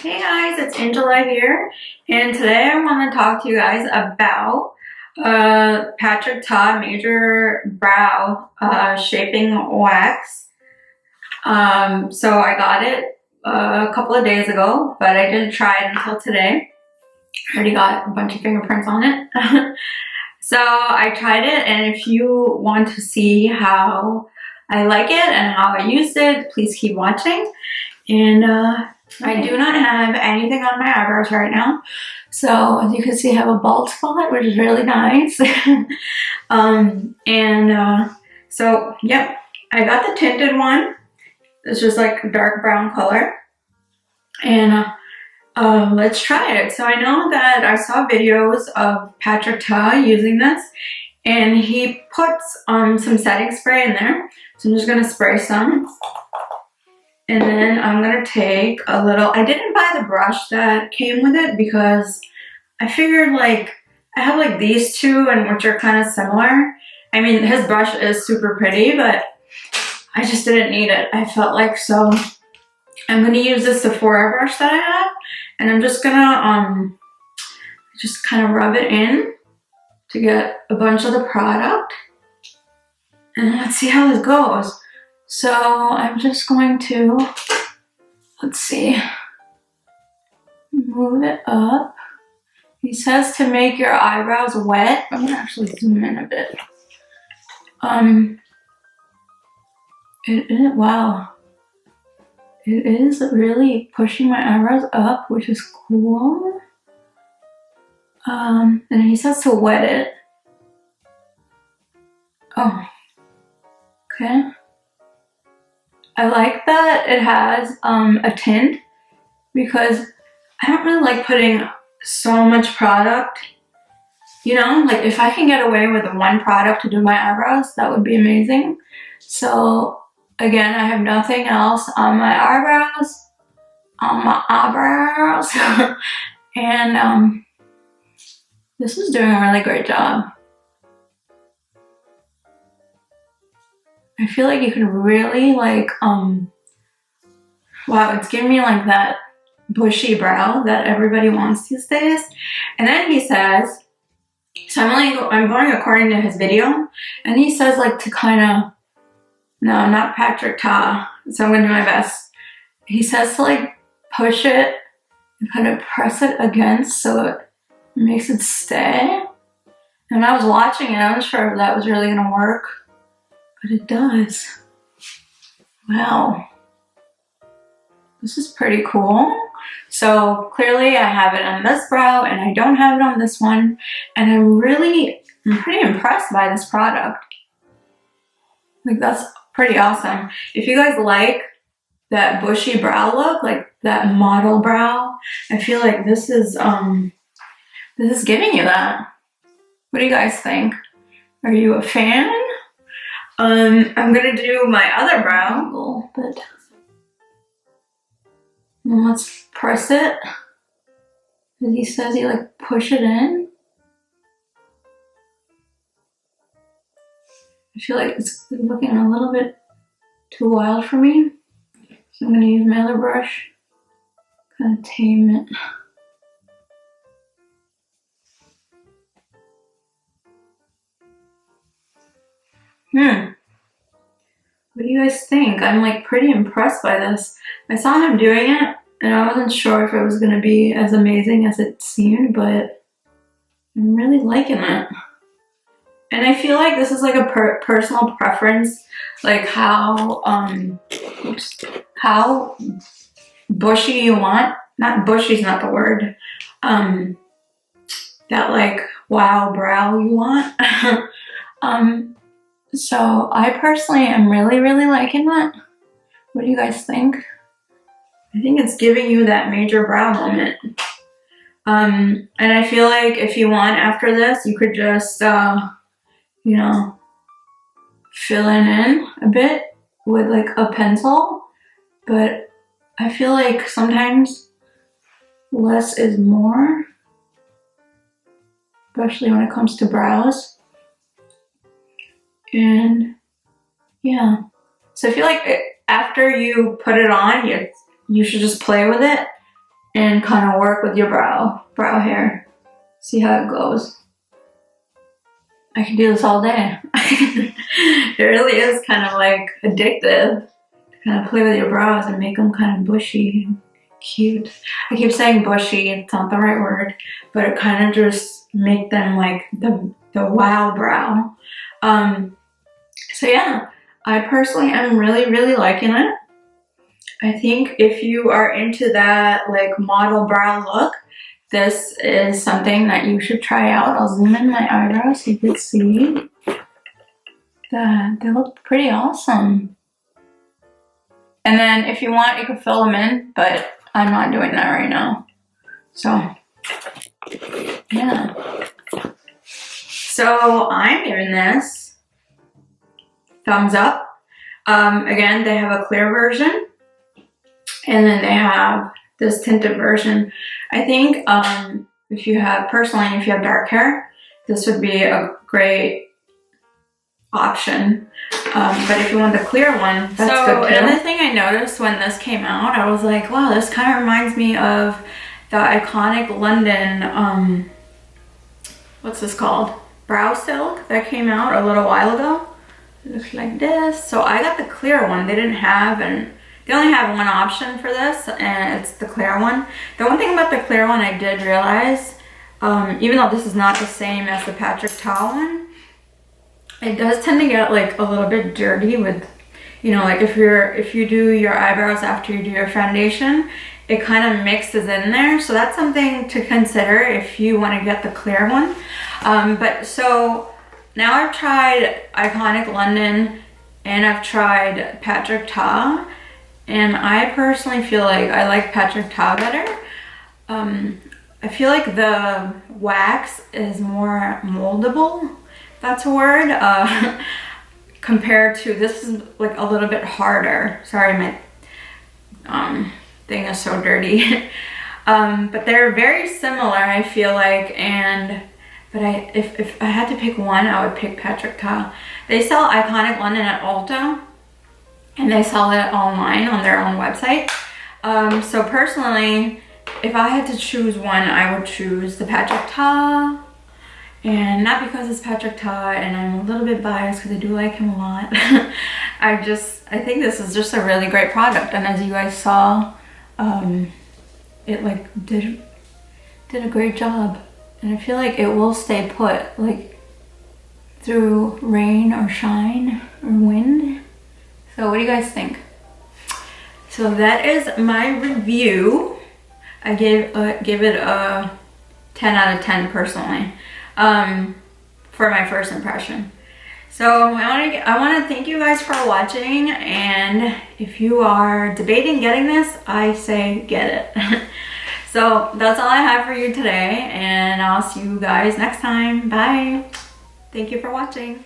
Hey guys, it's Angela here, and today I want to talk to you guys about Patrick Ta Major Brow Shaping Wax. So I got it a couple of days ago, but I didn't try it until today. I already got a bunch of fingerprints on it. So I tried it, and if you want to see how I like it and how I used it, please keep watching. And I do not have anything on my eyebrows right now. So as you can see, I have a bald spot, which is really nice. So yep, I got the tinted one. It's just like a dark brown color. And let's try it. So I know that I saw videos of Patrick Ta using this, and he puts some setting spray in there. So I'm just gonna spray some. And then I'm gonna take a little, I didn't buy the brush that came with it because I figured like, I have like these two and which are kind of similar. I mean, his brush is super pretty, but I just didn't need it. I felt like, so I'm gonna use this Sephora brush that I have, and I'm just gonna just kind of rub it in to get a bunch of the product. And let's see how this goes. So I'm just going to, let's see, move it up. He says to make your eyebrows wet. I'm gonna actually zoom in a bit. Wow. It is really pushing my eyebrows up, which is cool. And he says to wet it. Oh, okay. I like that it has a tint because I don't really like putting so much product. You know, like if I can get away with one product to do my eyebrows, that would be amazing. So again, I have nothing else on my eyebrows. And this is doing a really great job. I feel like you can really like, wow, it's giving me like that bushy brow that everybody wants these days. And then he says, so I'm going according to his video, and he says like to kind of, no, not Patrick Ta, so I'm gonna do my best. He says to like push it and kind of press it against so it makes it stay. And I was watching it, I wasn't sure if that was really gonna work. But it does. Wow. This is pretty cool. So clearly I have it on this brow and I don't have it on this one. And I'm pretty impressed by this product. Like that's pretty awesome. If you guys like that bushy brow look, like that model brow, I feel like this is giving you that. What do you guys think? Are you a fan? I'm gonna do my other brow, but let's press it. As he says, you like push it in. I feel like it's looking a little bit too wild for me. So I'm gonna use my other brush, kind of tame it. What do you guys think? I'm like pretty impressed by this. I saw him doing it and I wasn't sure if it was going to be as amazing as it seemed, but I'm really liking it. And I feel like this is like a personal preference, like how bushy you want. Not bushy's not the word. That like wow brow you want. So I personally am really liking that. What do you guys think? I think it's giving you that major brow moment. And I feel like if you want after this, you could just, you know, fill in a bit with like a pencil. But I feel like sometimes less is more, especially when it comes to brows. And yeah, so I feel like after you put it on, you should just play with it and kind of work with your brow hair. See how it goes. I can do this all day. It really is kind of like addictive to kind of play with your brows and make them kind of bushy and cute. I keep saying bushy, it's not the right word, but it kind of just make them like the wow brow. So yeah, I personally am really liking it. I think if you are into that like model brow look, this is something that you should try out. I'll zoom in my eyebrows so you can see that they look pretty awesome. And then if you want, you can fill them in, but I'm not doing that right now. So yeah. So I'm giving this thumbs up. Again, they have a clear version, and then they have this tinted version. I think if you have dark hair, this would be a great option. But if you want the clear one, that's good too. Another thing I noticed when this came out, I was like, wow, this kind of reminds me of the iconic London, what's this called? Brow Silk that came out a little while ago. It looks like this. So I got the clear one. They only have one option for this, and it's the clear one. The one thing about the clear one I did realize, even though this is not the same as the Patrick Ta one, it does tend to get like a little bit dirty with, you know, like if you do your eyebrows after you do your foundation, it kind of mixes in there. So that's something to consider if you want to get the clear one. But so now I've tried Iconic London and I've tried Patrick Ta. And I personally feel like I like Patrick Ta better. I feel like the wax is more moldable, if that's a word, compared to this is like a little bit harder. Sorry, my thing is so dirty. But they're very similar, I feel like, but if I had to pick one, I would pick Patrick Ta. They sell Iconic London at Ulta, and they sell it online on their own website. So personally, if I had to choose one, I would choose the Patrick Ta. And not because it's Patrick Ta and I'm a little bit biased because I do like him a lot. I think this is just a really great product. And as you guys saw, it like did a great job. And I feel like it will stay put, like through rain or shine or wind. So what do you guys think? So that is my review. I give it a 10 out of 10 personally, for my first impression. So I want to thank you guys for watching, and if you are debating getting this, I say get it. So that's all I have for you today, and I'll see you guys next time. Bye. Thank you for watching.